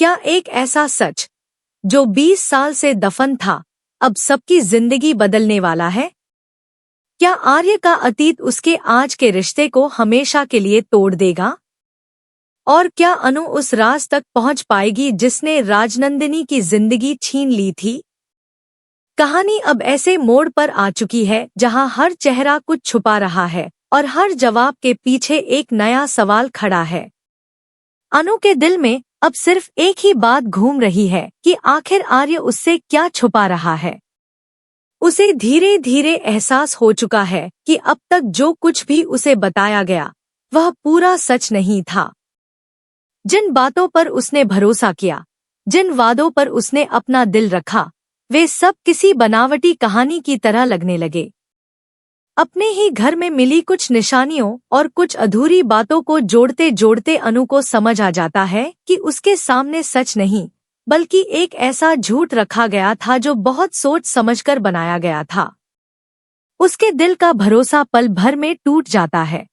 क्या एक ऐसा सच जो 20 साल से दफन था अब सबकी जिंदगी बदलने वाला है? क्या आर्य का अतीत उसके आज के रिश्ते को हमेशा के लिए तोड़ देगा? और क्या अनु उस राज तक पहुंच पाएगी जिसने राजनंदिनी की जिंदगी छीन ली थी? कहानी अब ऐसे मोड़ पर आ चुकी है जहां हर चेहरा कुछ छुपा रहा है और हर जवाब के पीछे एक नया सवाल खड़ा है। अनु के दिल में अब सिर्फ एक ही बात घूम रही है कि आखिर आर्य उससे क्या छुपा रहा है। उसे धीरे धीरे एहसास हो चुका है कि अब तक जो कुछ भी उसे बताया गया वह पूरा सच नहीं था। जिन बातों पर उसने भरोसा किया, जिन वादों पर उसने अपना दिल रखा, वे सब किसी बनावटी कहानी की तरह लगने लगे। अपने ही घर में मिली कुछ निशानियों और कुछ अधूरी बातों को जोड़ते जोड़ते अनु को समझ आ जाता है कि उसके सामने सच नहीं बल्कि एक ऐसा झूठ रखा गया था जो बहुत सोच समझकर बनाया गया था। उसके दिल का भरोसा पल भर में टूट जाता है।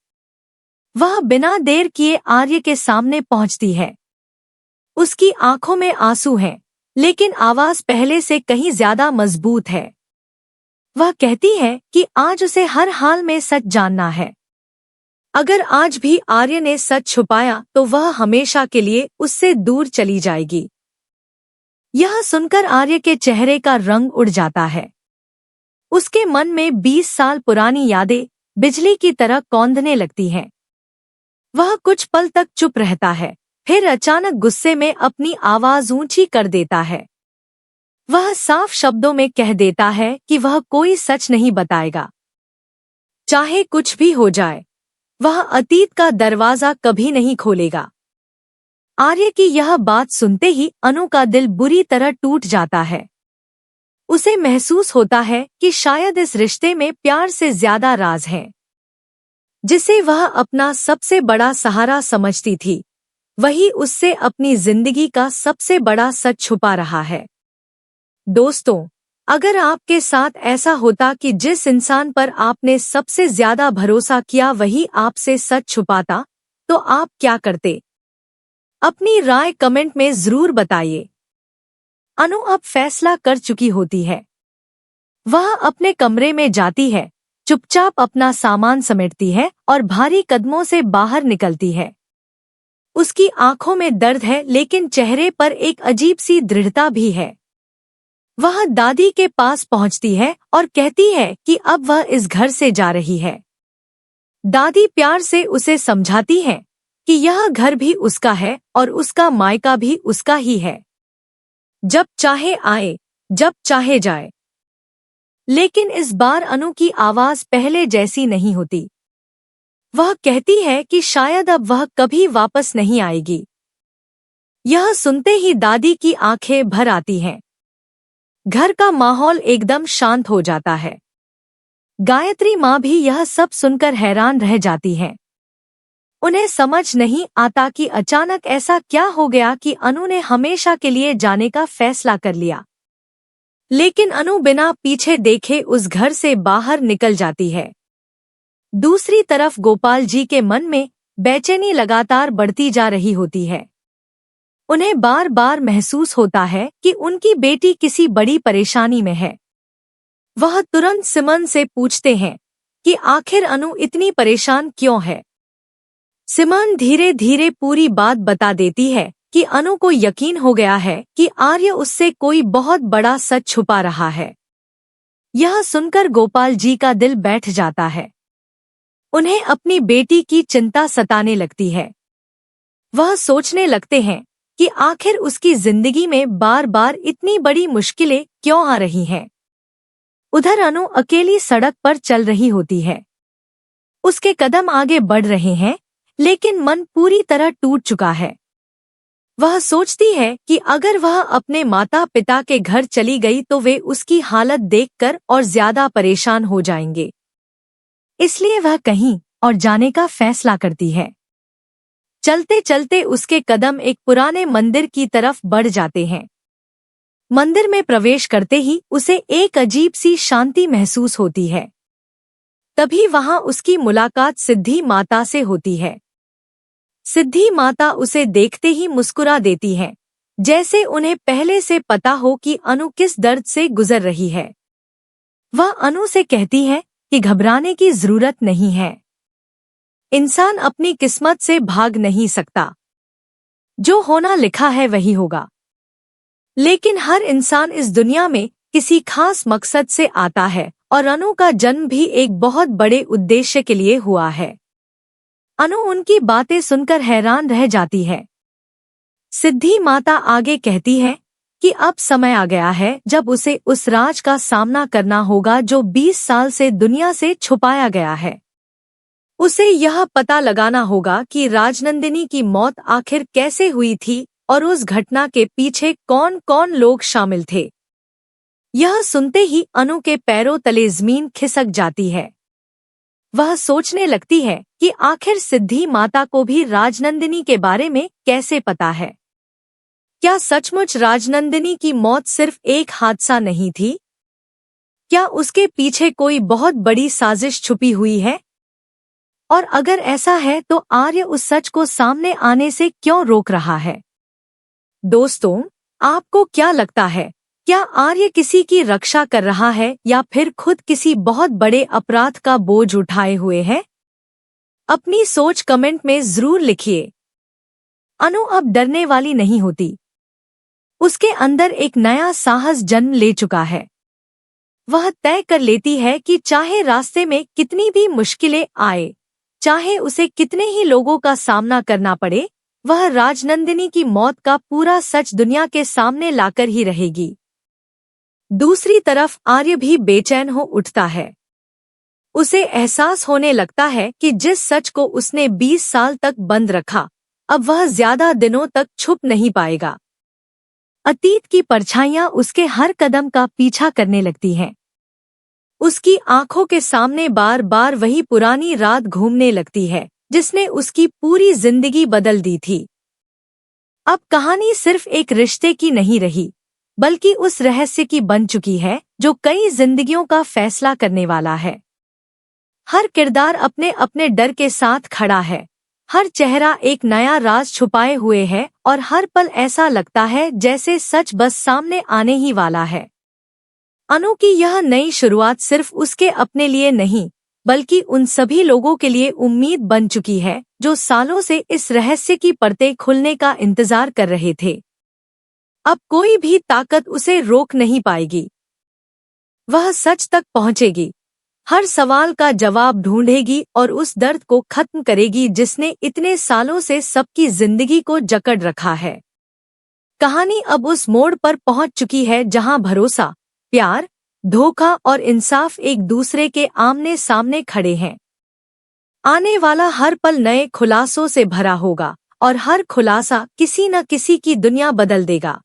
वह बिना देर किए आर्य के सामने पहुंचती है। उसकी आंखों में आंसू हैं, लेकिन आवाज पहले से कहीं ज्यादा मजबूत है। वह कहती है कि आज उसे हर हाल में सच जानना है। अगर आज भी आर्य ने सच छुपाया तो वह हमेशा के लिए उससे दूर चली जाएगी। यह सुनकर आर्य के चेहरे का रंग उड़ जाता है। उसके मन में 20 साल पुरानी यादें बिजली की तरह कौंधने लगती हैं। वह कुछ पल तक चुप रहता है, फिर अचानक गुस्से में अपनी आवाज ऊंची कर देता है। वह साफ शब्दों में कह देता है कि वह कोई सच नहीं बताएगा। चाहे कुछ भी हो जाए, वह अतीत का दरवाजा कभी नहीं खोलेगा। आर्य की यह बात सुनते ही अनु का दिल बुरी तरह टूट जाता है। उसे महसूस होता है कि शायद इस रिश्ते में प्यार से ज्यादा राज है। जिसे वह अपना सबसे बड़ा सहारा समझती थी, वही उससे अपनी जिंदगी का सबसे बड़ा सच छुपा रहा है। दोस्तों, अगर आपके साथ ऐसा होता कि जिस इंसान पर आपने सबसे ज्यादा भरोसा किया वही आपसे सच छुपाता, तो आप क्या करते? अपनी राय कमेंट में जरूर बताइए। अनु अब फैसला कर चुकी होती है। वह अपने कमरे में जाती है, चुपचाप अपना सामान समेटती है और भारी कदमों से बाहर निकलती है। उसकी आंखों में दर्द है, लेकिन चेहरे पर एक अजीब सी दृढ़ता भी है। वह दादी के पास पहुंचती है और कहती है कि अब वह इस घर से जा रही है। दादी प्यार से उसे समझाती है कि यह घर भी उसका है और उसका मायका भी उसका ही है। जब चाहे आए, जब चाहे जाए। लेकिन इस बार अनु की आवाज पहले जैसी नहीं होती। वह कहती है कि शायद अब वह कभी वापस नहीं आएगी। यह सुनते ही दादी की आंखें भर आती हैं। घर का माहौल एकदम शांत हो जाता है। गायत्री माँ भी यह सब सुनकर हैरान रह जाती हैं। उन्हें समझ नहीं आता कि अचानक ऐसा क्या हो गया कि अनु ने हमेशा के लिए जाने का फैसला कर लिया। लेकिन अनु बिना पीछे देखे उस घर से बाहर निकल जाती है। दूसरी तरफ गोपाल जी के मन में बेचैनी लगातार बढ़ती जा रही होती है। उन्हें बार बार महसूस होता है कि उनकी बेटी किसी बड़ी परेशानी में है। वह तुरंत सिमन से पूछते हैं कि आखिर अनु इतनी परेशान क्यों है। सिमन धीरे धीरे पूरी बात बता देती है कि अनु को यकीन हो गया है कि आर्य उससे कोई बहुत बड़ा सच छुपा रहा है। यह सुनकर गोपाल जी का दिल बैठ जाता है। उन्हें अपनी बेटी की चिंता सताने लगती है। वह सोचने लगते हैं कि आखिर उसकी जिंदगी में बार बार इतनी बड़ी मुश्किलें क्यों आ रही हैं। उधर अनु अकेली सड़क पर चल रही होती है। उसके कदम आगे बढ़ रहे हैं, लेकिन मन पूरी तरह टूट चुका है। वह सोचती है कि अगर वह अपने माता पिता के घर चली गई तो वे उसकी हालत देखकर और ज्यादा परेशान हो जाएंगे। इसलिए वह कहीं और जाने का फैसला करती है। चलते चलते उसके कदम एक पुराने मंदिर की तरफ बढ़ जाते हैं। मंदिर में प्रवेश करते ही उसे एक अजीब सी शांति महसूस होती है। तभी वहां उसकी मुलाकात सिद्धि माता से होती है। सिद्धि माता उसे देखते ही मुस्कुरा देती हैं। जैसे उन्हें पहले से पता हो कि अनु किस दर्द से गुजर रही है। वह अनु से कहती है कि घबराने की जरूरत नहीं है। इंसान अपनी किस्मत से भाग नहीं सकता। जो होना लिखा है वही होगा। लेकिन हर इंसान इस दुनिया में किसी खास मकसद से आता है और अनु का जन्म भी एक बहुत बड़े उद्देश्य के लिए हुआ है। अनु उनकी बातें सुनकर हैरान रह जाती है। सिद्धि माता आगे कहती है कि अब समय आ गया है जब उसे उस राज का सामना करना होगा जो 20 साल से दुनिया से छुपाया गया है। उसे यह पता लगाना होगा कि राजनंदिनी की मौत आखिर कैसे हुई थी और उस घटना के पीछे कौन कौन लोग शामिल थे। यह सुनते ही अनु के पैरों तले जमीन खिसक जाती है। वह सोचने लगती है कि आखिर सिद्धि माता को भी राजनंदिनी के बारे में कैसे पता है। क्या सचमुच राजनंदिनी की मौत सिर्फ एक हादसा नहीं थी? क्या उसके पीछे कोई बहुत बड़ी साजिश छुपी हुई है? और अगर ऐसा है तो आर्य उस सच को सामने आने से क्यों रोक रहा है? दोस्तों, आपको क्या लगता है, क्या आर्य किसी की रक्षा कर रहा है या फिर खुद किसी बहुत बड़े अपराध का बोझ उठाए हुए है? अपनी सोच कमेंट में जरूर लिखिए। अनु अब डरने वाली नहीं होती। उसके अंदर एक नया साहस जन्म ले चुका है। वह तय कर लेती है कि चाहे रास्ते में कितनी भी मुश्किलें आए, चाहे उसे कितने ही लोगों का सामना करना पड़े, वह राजनंदिनी की मौत का पूरा सच दुनिया के सामने लाकर ही रहेगी। दूसरी तरफ आर्य भी बेचैन हो उठता है। उसे एहसास होने लगता है कि जिस सच को उसने 20 साल तक बंद रखा, अब वह ज्यादा दिनों तक छुप नहीं पाएगा। अतीत की परछाइयां उसके हर कदम का पीछा करने लगती हैं। उसकी आंखों के सामने बार बार वही पुरानी रात घूमने लगती है जिसने उसकी पूरी जिंदगी बदल दी थी। अब कहानी सिर्फ एक रिश्ते की नहीं रही, बल्कि उस रहस्य की बन चुकी है जो कई जिंदगियों का फैसला करने वाला है। हर किरदार अपने अपने डर के साथ खड़ा है, हर चेहरा एक नया राज छुपाए हुए है और हर पल ऐसा लगता है जैसे सच बस सामने आने ही वाला है। अनु की यह नई शुरुआत सिर्फ उसके अपने लिए नहीं, बल्कि उन सभी लोगों के लिए उम्मीद बन चुकी है जो सालों से इस रहस्य की परतें खुलने का इंतजार कर रहे थे। अब कोई भी ताकत उसे रोक नहीं पाएगी। वह सच तक पहुंचेगी, हर सवाल का जवाब ढूंढेगी और उस दर्द को खत्म करेगी जिसने इतने सालों से सबकी जिंदगी को जकड़ रखा है। कहानी अब उस मोड़ पर पहुंच चुकी है जहां भरोसा, प्यार, धोखा और इंसाफ एक दूसरे के आमने सामने खड़े हैं। आने वाला हर पल नए खुलासों से भरा होगा और हर खुलासा किसी न किसी की दुनिया बदल देगा।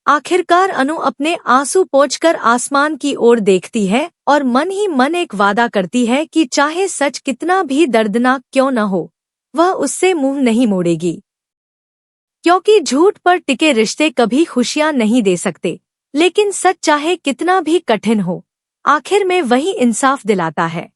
आखिरकार अनु अपने आंसू पोंछकर आसमान की ओर देखती है और मन ही मन एक वादा करती है कि चाहे सच कितना भी दर्दनाक क्यों न हो, वह उससे मुंह नहीं मोड़ेगी। क्योंकि झूठ पर टिके रिश्ते कभी खुशियां नहीं दे सकते, लेकिन सच चाहे कितना भी कठिन हो, आखिर में वही इंसाफ दिलाता है।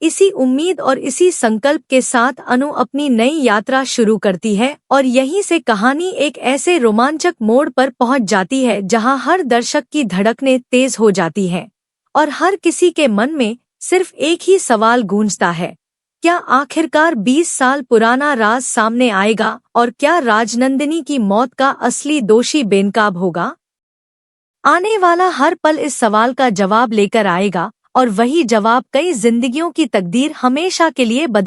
इसी उम्मीद और इसी संकल्प के साथ अनु अपनी नई यात्रा शुरू करती है और यहीं से कहानी एक ऐसे रोमांचक मोड़ पर पहुंच जाती है जहां हर दर्शक की धड़कनें तेज हो जाती हैं और हर किसी के मन में सिर्फ एक ही सवाल गूंजता है, क्या आखिरकार 20 साल पुराना राज सामने आएगा और क्या राजनंदिनी की मौत का असली दोषी बेनकाब होगा? आने वाला हर पल इस सवाल का जवाब लेकर आएगा और वही जवाब कई जिंदगियों की तकदीर हमेशा के लिए बदल